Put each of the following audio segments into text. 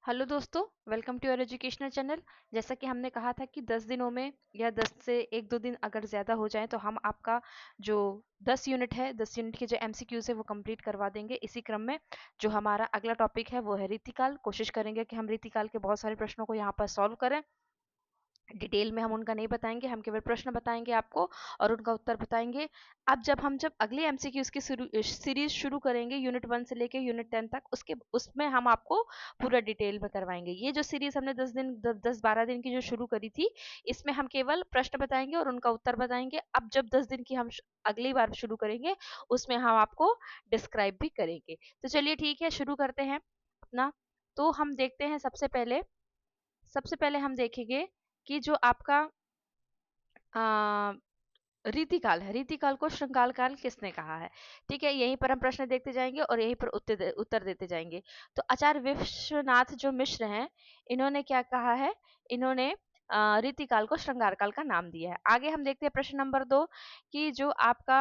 Hello दोस्तों, welcome to your educational channel. जैसा कि हमने कहा था कि 10 दिनों में या 10 से 1-2 दिन अगर ज़्यादा हो जाए तो हम आपका जो 10 यूनिट है, 10 यूनिट के जो एमसीक्यूज है वो कंप्लीट करवा देंगे। इसी क्रम में जो हमारा अगला टॉपिक है वो है रीतिकाल। कोशिश करेंगे कि हम रीतिकाल के बहुत सारे प्रश्नों को यहाँ पर सॉल्व करें। डिटेल में हम उनका नहीं बताएंगे, हम केवल प्रश्न बताएंगे आपको और उनका उत्तर बताएंगे। अब जब अगले एमसीक्यूज की सीरीज शुरू करेंगे यूनिट 1 से लेके यूनिट 10 तक, उसमें हम आपको पूरा डिटेल में करवाएंगे। ये जो सीरीज हमने 10-12 दिन की जो शुरू करी थी, इसमें हम केवल प्रश्न बताएंगे और उनका उत्तर बताएंगे। अब जब 10 दिन की हम अगली बार शुरू करेंगे, उसमें हम आपको डिस्क्राइब भी करेंगे। तो चलिए ठीक है, शुरू करते हैं अपना। तो हम देखते हैं सबसे पहले हम देखेंगे कि जो आपका रीतिकाल है, रीतिकाल को श्रृंगाल काल किसने कहा है। ठीक है, यहीं पर हम प्रश्न देखते जाएंगे और यहीं पर उत्तर देते जाएंगे। तो आचार्य विश्वनाथ जो मिश्र हैं, इन्होंने क्या कहा है, इन्होंने रीतिकाल को श्रृंगार काल का नाम दिया है। आगे हम देखते हैं प्रश्न नंबर 2 कि जो आपका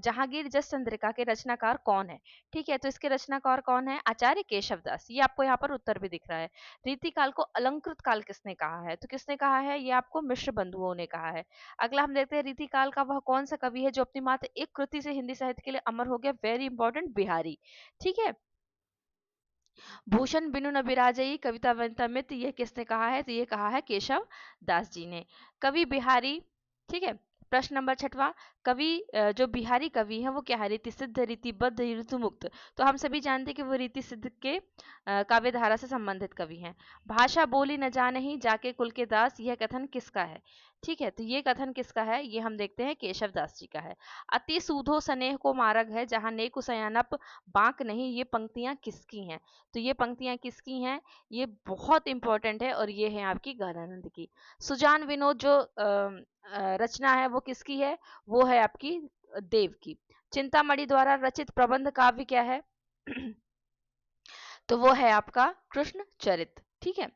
जहांगीर जस चंद्रिका के रचनाकार कौन है। ठीक है, तो इसके रचनाकार कौन है, आचार्य केशव दास। ये आपको यहाँ पर उत्तर भी दिख रहा है। रीतिकाल को अलंकृत काल किसने कहा है, तो किसने कहा है, ये आपको मिश्र बंधुओं ने कहा है। अगला हम देखते हैं रीतिकाल का वह कौन सा कवि है जो अपनी मात्र एक कृति से हिंदी साहित्य के लिए अमर हो गया। Very important, Bihari. ठीक है, भूषण बिनु न बिराजई कविता वनिता मित, ये किसने कहा है, तो ये कहा है केशव दास जी ने। कवि बिहारी। ठीक है, प्रश्न नंबर 6वां, कवि जो बिहारी कवि है वो क्या है, रीति सिद्ध, रीतिबद्ध, ऋतु मुक्त। तो हम सभी जानते हैं कि वो रीति सिद्ध के काव्य धारा से संबंधित कवि हैं। भाषा बोली न जानही जाके कुल के दास, यह कथन किसका है। ठीक है, तो ये कथन किसका है, ये हम देखते हैं केशव दास जी का है। अति सूधो स्नेह को मार्ग है जहाँ नेकु सयानप बांक नहीं, ये पंक्तियां किसकी हैं, तो ये पंक्तियां किसकी हैं, ये बहुत इंपॉर्टेंट है और ये है आपकी गहनानंद की। सुजान विनोद जो रचना है वो किसकी है, वो है आपकी देव की। चिंतामणि द्वारा रचित प्रबंध काव्य क्या है तो वो है आपका कृष्ण चरित। ठीक है,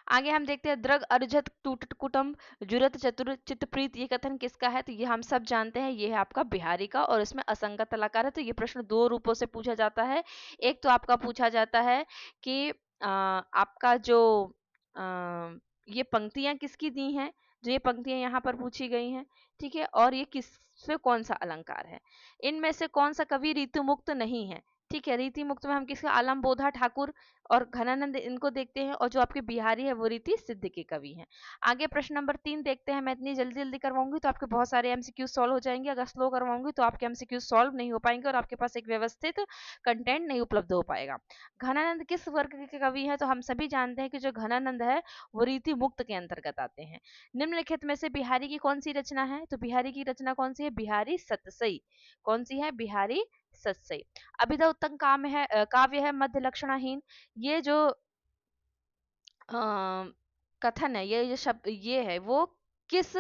आगे हम देखते हैं द्रग अर्जत टूट कुटुम जुरत चतुर चित्तप्रीत, ये कथन किसका है, तो ये हम सब जानते हैं, ये है आपका बिहारी का और इसमें असंगत अलंकार है। तो ये प्रश्न दो रूपों से पूछा जाता है। एक तो आपका पूछा जाता है कि आपका जो ये पंक्तियां किसकी दी हैं, जो ये पंक्तियां यहाँ पर पूछी गई हैं। ठीक है, और ये किससे कौन सा अलंकार है, इनमें से कौन सा कवि ऋतु मुक्त नहीं है। ठीक है, रीति मुक्त में हम किसके, आलम बोधा ठाकुर और घनानंद, इनको देखते हैं। और जो आपके बिहारी है वो रीति सिद्ध के कवि हैं। आगे प्रश्न नंबर 3 देखते हैं। मैं इतनी जल्दी जल्दी करवाऊंगी तो आपके बहुत सारे एमसीक्यू सॉल्व हो जाएंगे, अगर स्लो करवाऊंगी तो आपके एमसीक्यू सॉल्व नहीं हो पाएंगे और आपके पास एक व्यवस्थित कंटेंट नहीं उपलब्ध हो पाएगा। घनानंद किस वर्ग के कवि हैं, तो हम सभी जानते हैं कि जो घनानंद है वो रीति मुक्त के अंतर्गत आते हैं। निम्नलिखित में से बिहारी की कौन सी रचना है, तो बिहारी की रचना कौन सी है, बिहारी सतसई। कौन सी है, बिहारी सतसई। अभिधा उत्तम काव्य है मध्य लक्षणाहीन। ये जो कथन है, ये जो शब्द ये है वो किस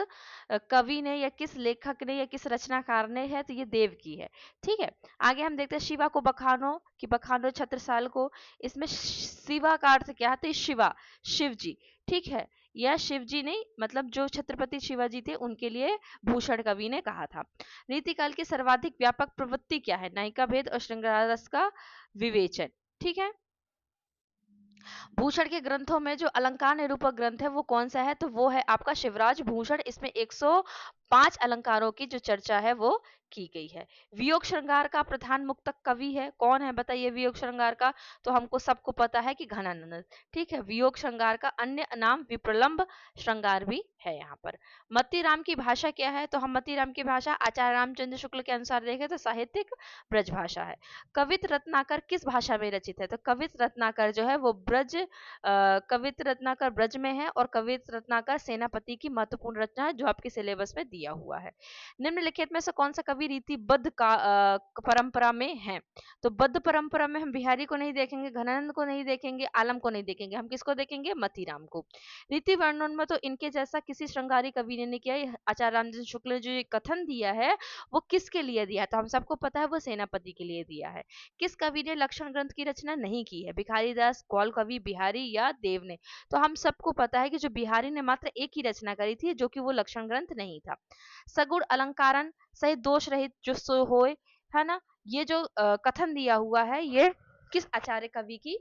कवि ने या किस लेखक ने या किस रचनाकार ने है, तो ये देव की है। ठीक है, आगे हम देखते हैं शिवा को बखानो कि बखानो छत्रसाल को। इसमें शिवा का अर्थ क्या है, तो शिवा शिव जी। ठीक है, यह शिव जी ने, मतलब जो छत्रपति शिवाजी थे उनके लिए भूषण कवि ने कहा था। रीतिकाल की सर्वाधिक व्यापक प्रवृत्ति क्या है, नायिका भेद और श्रृंगार रस का विवेचन। ठीक है, भूषण के ग्रंथों में जो अलंकार निरूपक ग्रंथ है वो कौन सा है, तो वो है आपका शिवराज भूषण। इसमें 105 अलंकारों की जो चर्चा है वो की गई है। वियोग श्रृंगार का प्रधान मुक्तक कवि है, कौन है बताइए वियोग श्रृंगार का, तो हमको सबको पता है कि घनानंद। ठीक है, वियोग श्रृंगार का अन्य नाम विप्रलंब श्रृंगार भी है यहाँ पर। मतीराम की भाषा क्या है, तो हम मतीराम की भाषा आचार्य रामचंद्र शुक्ल के अनुसार देखें तो साहित्यिक ब्रजभाषा है। कवित रत्नाकर किस भाषा में रचित है, तो कवित रत्नाकर जो है वो कवित रत्नाकर ब्रज में है और कवित रत्नाकर सेनापति की महत्वपूर्ण रचना है जो आपके सिलेबस में दिया हुआ है। निम्नलिखित में से कौन सा कवि रीतिबद्ध का परंपरा में है, तो बद्ध परंपरा में हम बिहारी को नहीं देखेंगे, घनानंद को नहीं देखेंगे, आलम को नहीं देखेंगे, हम किसको देखेंगे, मतीराम को। रीति वर्णन में तो इनके जैसा किसी श्रृंगारी कवि ने नहीं किया। आचार्य रामचंद्र शुक्ल ने जो ये कथन दिया है वो किसके लिए दिया है, तो हम सबको पता है वो सेनापति के लिए दिया है। किस कवि ने लक्षण ग्रंथ की रचना नहीं की है, भिखारी दास, कौल कवि, बिहारी या देव ने, तो हम सबको पता है कि जो बिहारी ने मात्र एक ही रचना करी थी जो कि वो लक्षण ग्रंथ नहीं था। सगुण अलंकारण सहित दोष रहित जो सो होए, है ना, ये जो कथन दिया हुआ है ये किस आचार्य कवि की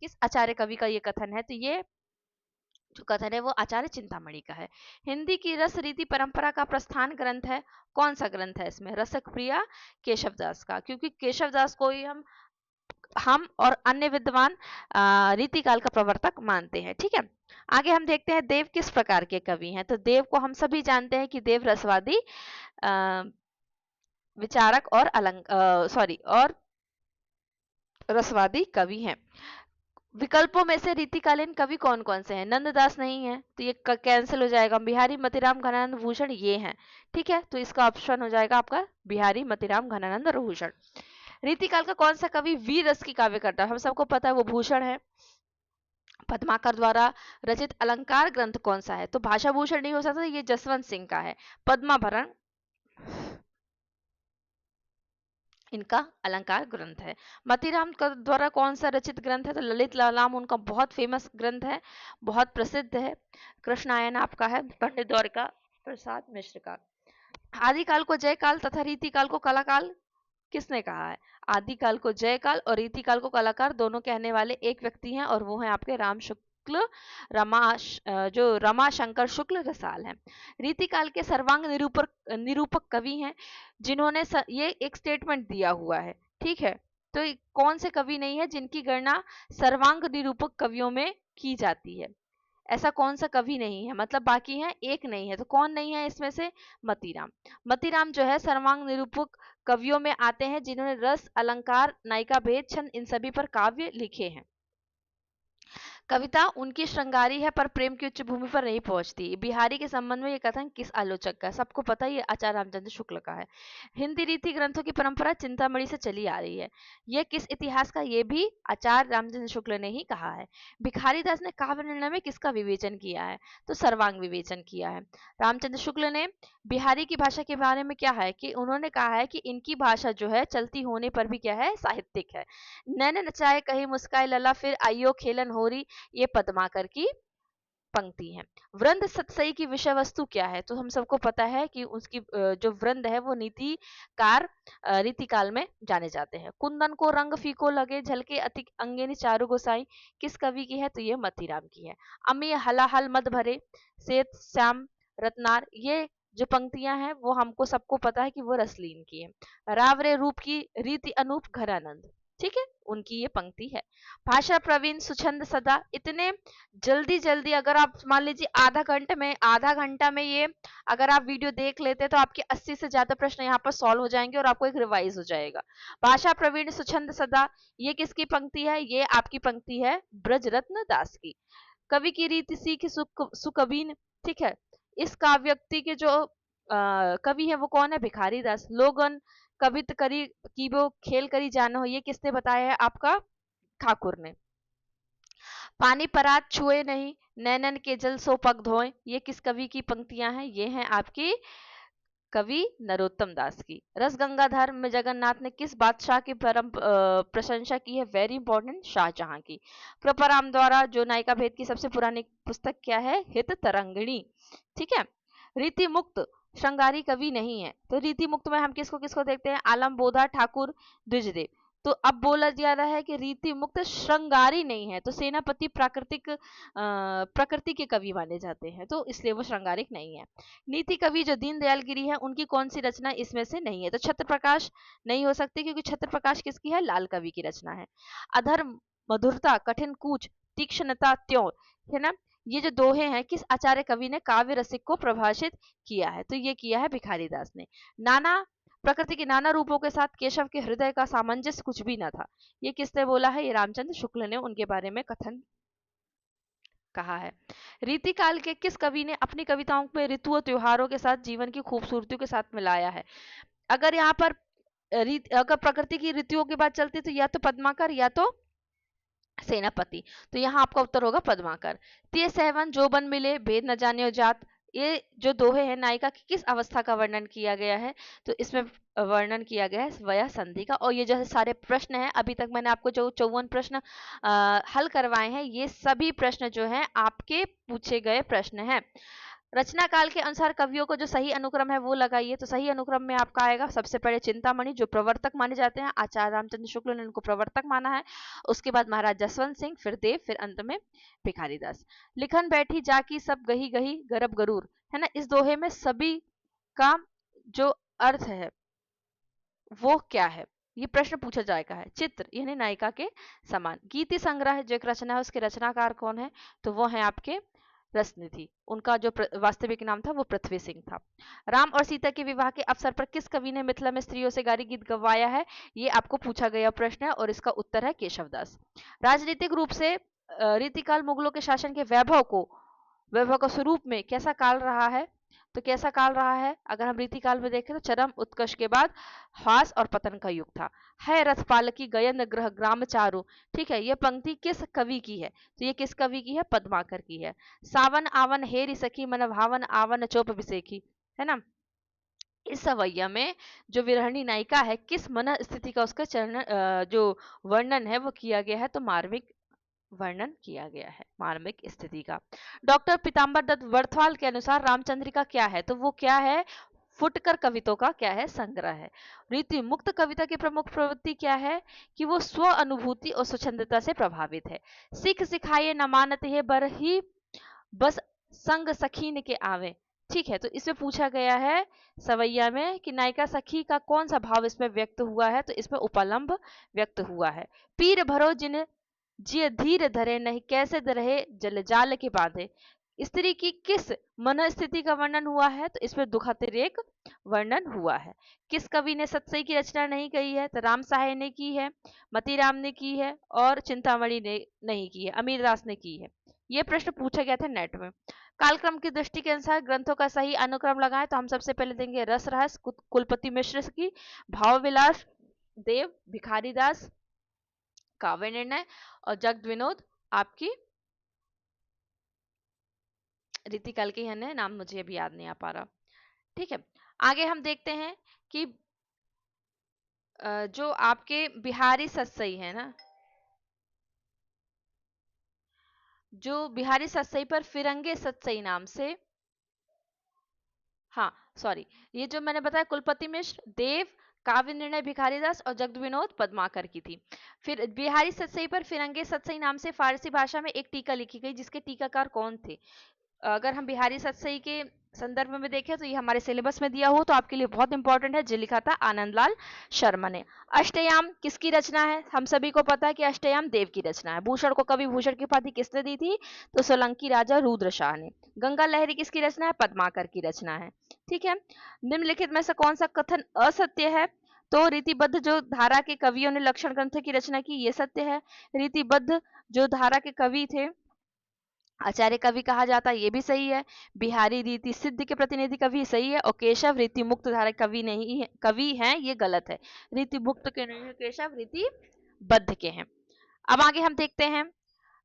किस आचार्य कवि का ये कथन है? तो ये जो कथन है वो आचार्य चिंतामणि का है। हिंदी की रस रीति परंपरा का प्रस्थान ग्रंथ है, कौन सा ग्रंथ है इसमें? रसक प्रिया केशवदास का, क्योंकि केशवदास को ही हम और अन्य विद्वान रीतिकाल का प्रवर्तक मानते हैं। ठीक है, आगे हम देखते हैं देव किस प्रकार के कवि हैं। तो देव को हम सभी जानते हैं कि देव रसवादी विचारक और और रसवादी कवि हैं। विकल्पों में से रीतिकालीन कवि कौन कौन से हैं? नंददास नहीं है तो ये कैंसिल हो जाएगा। बिहारी मतीराम घनानंद भूषण ये हैं। ठीक है, तो इसका ऑप्शन हो जाएगा आपका बिहारी मतीराम घनानंद भूषण। रीतिकाल का कौन सा कवि वीर रस की काव्य करता है? हम सबको पता है वो भूषण है। पद्माकर द्वारा रचित अलंकार ग्रंथ कौन सा है? तो भाषा भूषण नहीं हो सकता, ये जसवंत सिंह का है। पद्माभरण इनका अलंकार ग्रंथ है। मतीराम द्वारा कौन सा रचित ग्रंथ है? तो ललित लालाम उनका बहुत फेमस ग्रंथ है, बहुत प्रसिद्ध है। कृष्णायन आपका है पंडित द्वारका प्रसाद मिश्र का। आदिकाल को जयकाल तथा रीतिकाल को कलाकाल किसने कहा है? आदिकाल को जयकाल और रीतिकाल को कलाकार दोनों कहने वाले एक व्यक्ति हैं, और वो हैं आपके राम शुक्ल जो रमाशंकर शुक्ल रसाल हैं। रीतिकाल के सर्वांग निरूपक कवि हैं, जिन्होंने ये एक स्टेटमेंट दिया हुआ है। ठीक है, तो कौन से कवि नहीं है जिनकी गणना सर्वांग निरूपक कवियों में की जाती है? ऐसा कौन सा कवि नहीं है? मतलब बाकी है, एक नहीं है, तो कौन नहीं है इसमें से? मतीराम। मतीराम जो है सर्वांग निरूपक कवियों में आते हैं, जिन्होंने रस, अलंकार, नायिका भेद, छंद इन सभी पर काव्य लिखे हैं। कविता उनकी श्रृंगारी है पर प्रेम की उच्च भूमि पर नहीं पहुंचती। बिहारी के संबंध में ये कथन किस आलोचक का है? सबको पता है, ये आचार्य रामचंद्र शुक्ल का है। हिंदी रीति ग्रंथों की परंपरा चिंतामणि से चली आ रही है, यह किस इतिहास का? ये भी आचार्य रामचंद्र शुक्ल ने ही कहा है। भिखारीदास ने काव्य निर्णय में किसका विवेचन किया है? तो सर्वांग विवेचन किया है। रामचंद्र शुक्ल ने बिहारी की भाषा के बारे में क्या है कि उन्होंने कहा है कि इनकी भाषा जो है चलती होने पर भी क्या है? साहित्यिक है। नैन नचाए कहीं मुस्काए लला फिर आइयो खेलन होरी, ये पद्माकर की पंक्ति है। वृंद सतसई की विषय वस्तु क्या है? तो हम सबको पता है कि उसकी जो वृंद है वो नीतिकार रीतिकाल में जाने जाते हैं। कुंदन को रंग फीको लगे झलके अति अंगेनी चारु गोसाई किस कवि की है? तो ये मतीराम की है। अमी हलाहल मद भरे सेत श्याम रत्नार, ये जो पंक्तियां हैं वो हमको सबको पता है कि वो रसलीन की है। रावरे रूप की रीति अनूप घरानंद, ठीक है, उनकी ये पंक्ति है। भाषा प्रवीण सुछंद सदा, इतने जल्दी जल्दी अगर आप मान लीजिए आधा घंटा में ये अगर आप वीडियो देख लेते तो आपके 80 से ज्यादा प्रश्न यहाँ पर सॉल्व हो जाएंगे और आपको एक रिवाइज हो जाएगा। भाषा प्रवीण सुछंद सदा, ये किसकी पंक्ति है? ये आपकी पंक्ति है ब्रजरत्न दास की। कवि की रीति सीख सुकवीन, ठीक है, इस काव्यक्ति के जो कवि है वो कौन है? भिखारी दास। लोगन कवित करी की वो खेल करी जानो हो, ये किसने बताया है? आपका ठाकुर ने। पानी परात छुए नहीं नैनन के जल सो पग धोए, ये किस कवि की पंक्तियां हैं? ये हैं आपकी कवि नरोत्तम दास की। रस गंगाधर में जगन्नाथ ने किस बादशाह की प्रशंसा की है? वेरी इंपॉर्टेंट, शाहजहां की। कृपाराम द्वारा जो नायिका भेद की सबसे पुरानी पुस्तक क्या है? हित तरंगिणी, ठीक है। रीति मुक्त श्रृंगारी कवि नहीं है, तो रीति मुक्त में हम किसको किसको देखते हैं? आलम बोधा ठाकुर द्विजदेव। तो अब बोला जा रहा है कि रीति मुक्त श्रृंगारी नहीं है, तो सेनापति प्रकृति के कवि माने जाते हैं, तो इसलिए वो श्रृंगारिक नहीं है। नीति कवि जो दीनदयाल गिरी है उनकी कौन सी रचना इसमें से नहीं है? तो छत्र प्रकाश नहीं हो सकती, क्योंकि छत्र प्रकाश किसकी है? लाल कवि की रचना है। अधर मधुरता कठिन कूच तीक्ष्णता त्यों, है ना, ये जो दोहे हैं किस आचार्य कवि ने काव्य रसिक को प्रभाषित किया है? तो ये किया है भिखारी दास ने। नाना प्रकृति के नाना रूपों के साथ केशव के हृदय का सामंजस्य कुछ भी न था, ये किसने बोला है? ये रामचंद्र शुक्ल ने उनके बारे में कथन कहा है। रीतिकाल के किस कवि ने अपनी कविताओं में ऋतु और त्योहारों के साथ जीवन की खूबसूरती के साथ मिलाया है? अगर यहाँ पर अगर प्रकृति की ऋतुओं की बात चलती तो या तो पद्माकर या तो सेनापति, तो यहाँ आपका उत्तर होगा पद्माकर। ते सेवन जो बन मिले भेद न जाने जात, ये जो दोहे हैं नायिका की किस अवस्था का वर्णन किया गया है? तो इसमें वर्णन किया गया है वया संधि का। और ये जो सारे प्रश्न हैं अभी तक मैंने आपको जो 54 प्रश्न हल करवाए हैं, ये सभी प्रश्न जो हैं आपके पूछे गए प्रश्न हैं। रचना काल के अनुसार कवियों को जो सही अनुक्रम है वो लगाइए। तो सही अनुक्रम में आपका आएगा सबसे पहले चिंतामणि, जो प्रवर्तक माने जाते हैं, आचार्य रामचंद्र शुक्ल ने उनको प्रवर्तक माना है। उसके बाद महाराज जसवंत सिंह, फिर देव, फिर अंत में भिखारी दास। लिखन बैठी जाकी सब गही गही गरब गरूर, है ना। इस दोहे में सभी का जो अर्थ है वो क्या है, ये प्रश्न पूछा जाएगा है। चित्र यानी नायिका के समान। गीति संग्रह जो एक रचना है उसके रचनाकार कौन है, तो वो है आपके रसनिधि। उनका जो वास्तविक नाम था वो पृथ्वी सिंह था। राम और सीता के विवाह के अवसर पर किस कवि ने मिथिला में स्त्रियों से गारी गीत गवाया है, ये आपको पूछा गया प्रश्न है और इसका उत्तर है केशवदास। राजनीतिक रूप से रीतिकाल मुगलों के शासन के वैभव का स्वरूप में कैसा काल रहा है, तो कैसा काल रहा है, अगर हम रीतिकाल में देखें तो चरम उत्कर्ष के बाद ह्रास और पतन का युग था। है रथ पालकी गयन ग्रह ग्राम चारु, ठीक है, ये पंक्ति किस कवि की है, तो ये किस कवि की है, पद्माकर की है। सावन आवन हेरी सखी मन भावन आवन चोप बिसेखी, है ना। इस सवैया में जो विरहणी नायिका है किस मन स्थिति का उसका जो वर्णन है वो किया गया है, तो मार्मिक वर्णन किया गया है, मार्मिक स्थिति का। डॉक्टर पीताम्बर दत्त वर्थवाल के अनुसार रामचंद्रिका क्या है, तो वो क्या है, फुटकर कविताओं का क्या है, संग्रह है। रीति मुक्त कविता की प्रमुख प्रवृत्ति क्या है, कि वो स्व अनुभूति और स्वच्छंदता से प्रभावित है। सिख सिखाए न मानत है बर ही बस संग सखीन के आवे, ठीक है। तो इसमें पूछा गया है सवैया में कि नायिका सखी का कौन सा भाव इसमें व्यक्त हुआ है, तो इसमें उपलम्ब व्यक्त हुआ है। पीर भरो जिन जिय धीर धरे नहीं कैसे रहे जल जाल के बांधे, स्त्री की किस मनस्थिति का वर्णन हुआ है, तो इसमें दुखातिरेक वर्णन हुआ है। किस कवि ने सतसई की रचना नहीं की है, तो राम सहाय ने की है, मतीराम ने की है और चिंतामणि ने नहीं की है, अमीरदास ने की है। ये प्रश्न पूछा गया था नेट में। कालक्रम की दृष्टि के अनुसार ग्रंथों का सही अनुक्रम लगाएं, तो हम सबसे पहले देंगे रस रहस्य कुलपति मिश्र की, भाव विलास देव भिखारी दास काव्य निर्णय, और जगत विनोद आपकी रीतिकाल के है, नाम मुझे अभी याद नहीं आ पा रहा, ठीक है। आगे हम देखते हैं कि जो आपके बिहारी सतसई है ना, जो बिहारी सतसई पर फिरंगे सतसई नाम से, हाँ सॉरी, ये जो मैंने बताया कुलपति मिश्र, देव, काव्य निर्णय भिखारीदास और जगत विनोद पद्माकर की थी। फिर बिहारी सतसई पर फिरंगे सतसई नाम से फारसी भाषा में एक टीका लिखी गई, जिसके टीकाकार कौन थे। अगर हम बिहारी सतसई के संदर्भ में देखें तो ये हमारे सिलेबस में दिया हो तो आपके लिए बहुत इंपॉर्टेंट है, जो लिखा था आनंदलाल शर्मा ने। अष्टयाम किसकी रचना है, हम सभी को पता है कि अष्टयाम देव की रचना है। भूषण को कवि भूषण की उपाधि किसने दी थी, तो सोलंकी राजा रुद्र शाह ने। गंगा लहरी किसकी रचना है, पद्माकर की रचना है, ठीक है। निम्नलिखित में से कौन सा कथन असत्य है, तो रीतिबद्ध जो धारा के कवियों ने लक्षण ग्रंथ की रचना की, ये सत्य है। रीतिबद्ध जो धारा के कवि थे आचार्य कवि कहा जाता है, ये भी सही है। बिहारी रीति सिद्ध के प्रतिनिधि कवि सही है, और केशव रीति मुक्त धारा कवि नहीं है, कवि हैं, ये गलत है। रीति मुक्त के नहीं है केशव, रीति बद्ध के हैं। अब आगे हम देखते हैं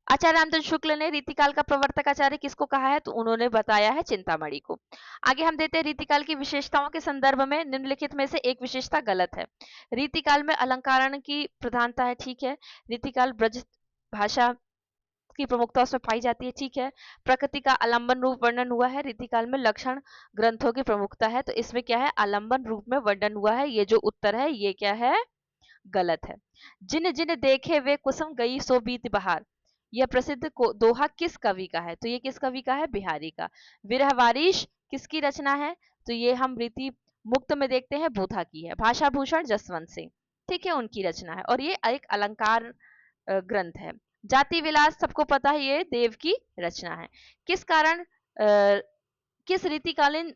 आचार्य रामचंद्र शुक्ल ने रीतिकाल का प्रवर्तक आचार्य किसको कहा है, तो उन्होंने बताया है चिंतामणि को। आगे हम देते हैं रीतिकाल की विशेषताओं के संदर्भ में निम्नलिखित में से एक विशेषता गलत है। रीतिकाल में अलंकारण की प्रधानता है, ठीक है। रीतिकाल ब्रज भाषा की प्रमुखता उसमें पाई जाती है, ठीक है। प्रकृति का आलंबन रूप वर्णन हुआ है, रीतिकाल में लक्षण ग्रंथों की प्रमुखता है, तो इसमें क्या है, आलंबन रूप में वर्णन हुआ है। ये जो उत्तर है ये क्या है, गलत है। जिन जिन देखे वे कुसुम गई सो बीत बहार, यह प्रसिद्ध दोहा किस कवि का है, तो ये किस कवि का है, बिहारी का। विरह वारिश किसकी रचना है, तो ये हम रीति मुक्त में देखते हैं बोधा की है। भाषा भूषण जसवंत सिंह, ठीक है, उनकी रचना है, और ये एक अलंकार ग्रंथ है। जाति विलास सबको पता है, ये देव की रचना है। किस कारण किस रीतिकालीन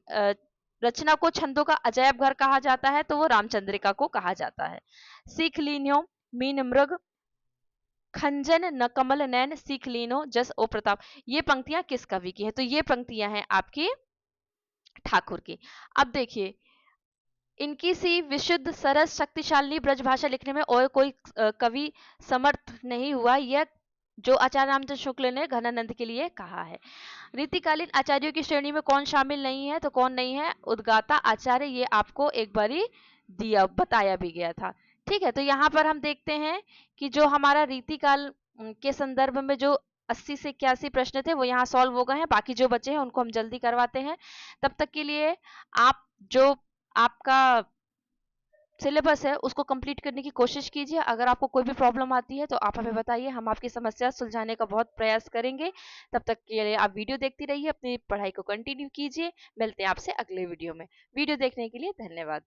रचना को छंदों का अजैब घर कहा जाता है, तो वो रामचंद्रिका को कहा जाता है। सीख लीन्यो मीन मृग खंजन न कमल नैन सीख लीनो जस ओ प्रताप, ये पंक्तियां किस कवि की है, तो ये पंक्तियां हैं आपकी ठाकुर की। अब देखिए इनकी सी विशुद्ध सरस शक्तिशाली ब्रजभाषा लिखने में और कोई कवि समर्थ नहीं हुआ, यह जो आचार्य रामचंद्र शुक्ल ने घनानंद के लिए कहा है। रीतिकालीन आचार्यों की श्रेणी में कौन शामिल नहीं है, तो कौन नहीं है, उद्गाता आचार्य, ये आपको एक बारी दिया बताया भी गया था, ठीक है। तो यहाँ पर हम देखते हैं कि जो हमारा रीतिकाल के संदर्भ में जो 80 से 81 प्रश्न थे वो यहाँ सॉल्व हो गए हैं, बाकी जो बचे हैं उनको हम जल्दी करवाते हैं। तब तक के लिए आप जो आपका सिलेबस है उसको कंप्लीट करने की कोशिश कीजिए। अगर आपको कोई भी प्रॉब्लम आती है तो आप हमें बताइए, हम आपकी समस्या सुलझाने का बहुत प्रयास करेंगे। तब तक के लिए आप वीडियो देखती रहिए, अपनी पढ़ाई को कंटिन्यू कीजिए। मिलते हैं आपसे अगले वीडियो में। वीडियो देखने के लिए धन्यवाद।